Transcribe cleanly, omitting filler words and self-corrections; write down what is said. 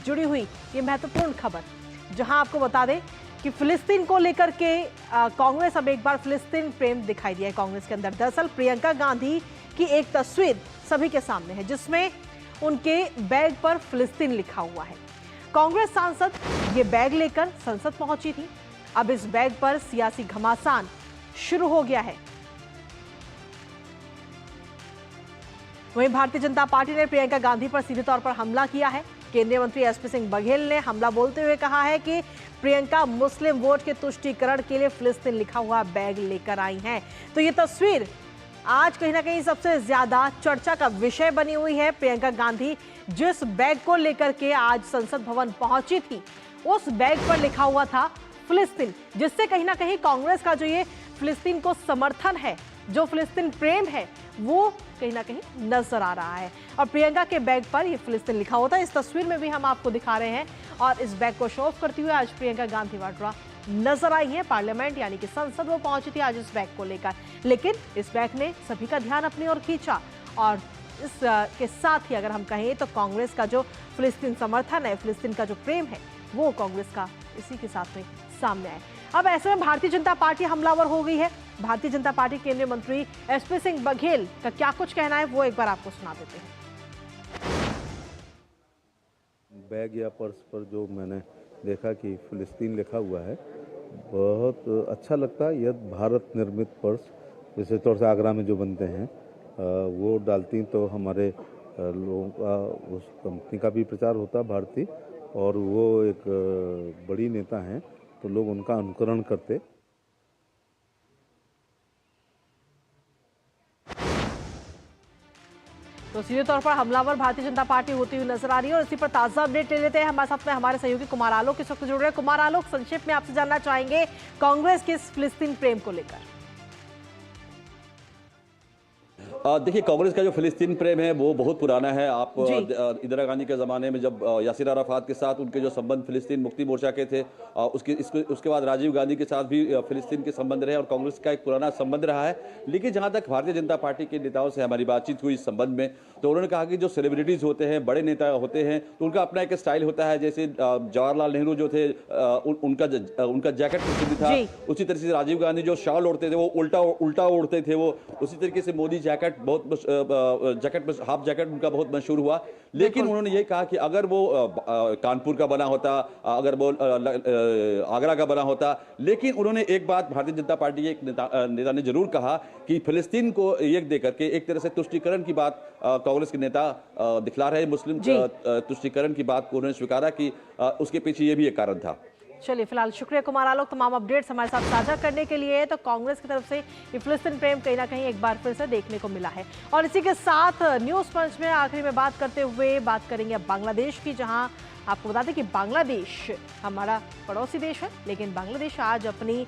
जुड़ी हुई ये महत्वपूर्ण खबर, जहां आपको बता दें कि फिलिस्तीन को लेकर के कांग्रेस अब एक बार फिलिस्तीन प्रेम दिखाई दिया है कांग्रेस के अंदर। दरअसल प्रियंका गांधी की एक तस्वीर सभी के सामने है, जिसमें उनके बैग पर फिलिस्तीन लिखा हुआ है। कांग्रेस सांसद ये बैग लेकर संसद पहुंची थी। अब इस बैग पर सियासी घमासान शुरू हो गया है। वहीं भारतीय जनता पार्टी ने प्रियंका गांधी पर सीधे तौर पर हमला किया है। केंद्रीय मंत्री एसपी सिंह बघेल ने हमला बोलते हुए कहा है कि प्रियंका मुस्लिम वोट के तुष्टीकरण के लिए फिलिस्तीन लिखा हुआ बैग लेकर आई हैं। तो ये तस्वीर आज कहीं ना कहीं सबसे ज्यादा चर्चा का विषय बनी हुई है। प्रियंका गांधी जिस बैग को लेकर के आज संसद भवन पहुंची थी, उस बैग पर लिखा हुआ था फिलिस्तीन, जिससे कहीं ना कहीं कांग्रेस का जो ये फिलिस्तीन को समर्थन है, जो फिलिस्तीन प्रेम है, वो कहीं ना कहीं नजर आ रहा है। और प्रियंका के बैग पर ये फिलिस्तीन लिखा होता है। इस तस्वीर में भी हम आपको दिखा रहे हैं। और इस बैग को शो ऑफ करती हुए आज प्रियंका गांधी वाड्रा नजर आई है। पार्लियामेंट यानी कि संसद वो पहुंची थी आज इस बैग को लेकर, लेकिन इस बैग ने सभी का ध्यान अपनी ओर खींचा। और इस के साथ ही अगर हम कहें तो कांग्रेस का जो फिलिस्तीन समर्थन है, फिलिस्तीन का जो प्रेम है, वो कांग्रेस का इसी के साथ में सामने आए। अब ऐसे में भारतीय जनता पार्टी हमलावर हो गई है। भारतीय जनता पार्टी केंद्रीय मंत्री एसपी सिंह बघेल का क्या कुछ कहना है, वो एक बार आपको सुना देते हैं। बैग या पर्स पर जो मैंने देखा कि फिलिस्तीन लिखा हुआ है, बहुत अच्छा लगता है। यह भारत निर्मित पर्स, विशेष तौर से आगरा में जो बनते हैं वो डालती तो हमारे लोगों का, उस कंपनी का भी प्रचार होता भारतीय, और वो एक बड़ी नेता हैं तो लोग उनका अनुकरण करते। तो सीधे तौर पर हमलावर भारतीय जनता पार्टी होती हुई नजर आ रही है। और इसी पर ताजा अपडेट ले लेते हैं। हमारे साथ में हमारे सहयोगी कुमार आलोक इस वक्त जुड़ रहे हैं। कुमार आलोक, संक्षिप्त में आपसे जानना चाहेंगे कांग्रेस के इस फिलिस्तीन प्रेम को लेकर। देखिए, कांग्रेस का जो फिलिस्तीन प्रेम है वो बहुत पुराना है। आप इंदिरा गांधी के ज़माने में जब यासिर अराफात के साथ उनके जो संबंध फिलिस्तीन मुक्ति मोर्चा के थे, उसके बाद राजीव गांधी के साथ भी फिलिस्तीन के संबंध रहे और कांग्रेस का एक पुराना संबंध रहा है। लेकिन जहां तक भारतीय जनता पार्टी के नेताओं से हमारी बातचीत हुई इस संबंध में, तो उन्होंने कहा कि जो सेलिब्रिटीज़ होते हैं, बड़े नेता होते हैं, तो उनका अपना एक स्टाइल होता है। जैसे जवाहरलाल नेहरू जो थे, उनका जैकेट प्रसिद्ध था। उसी तरीके से राजीव गांधी जो शॉल ओढ़ते थे वो उल्टा ओढ़ते थे। वो उसी तरीके से मोदी जैकेट हाफ जैकेट उनका बहुत मशहूर हुआ। लेकिन उन्होंने ये कहा कि अगर वो कानपुर का बना होता, अगर वो आगरा का बना होता, लेकिन उन्होंने एक बात भारतीय जनता पार्टी के एक नेता ने जरूर कहा कि फिलिस्तीन को एक देकर के एक तरह से तुष्टीकरण की बात कांग्रेस के नेता दिखला रहे। मुस्लिम तुष्टीकरण की बात को उन्होंने स्वीकारा कि उसके पीछे ये भी एक कारण था। चलिए, फिलहाल शुक्रिया कुमार आलोक, तमाम अपडेट्स हमारे साथ साझा करने के लिए। तो कांग्रेस की तरफ से ये फिलिस्तीन प्रेम कहीं ना कहीं एक बार फिर से देखने को मिला है। और इसी के साथ न्यूज़ पंच में आखिरी में बात करते हुए बात करेंगे अब बांग्लादेश की, जहां आपको बता दें कि बांग्लादेश हमारा पड़ोसी देश है, लेकिन बांग्लादेश आज अपनी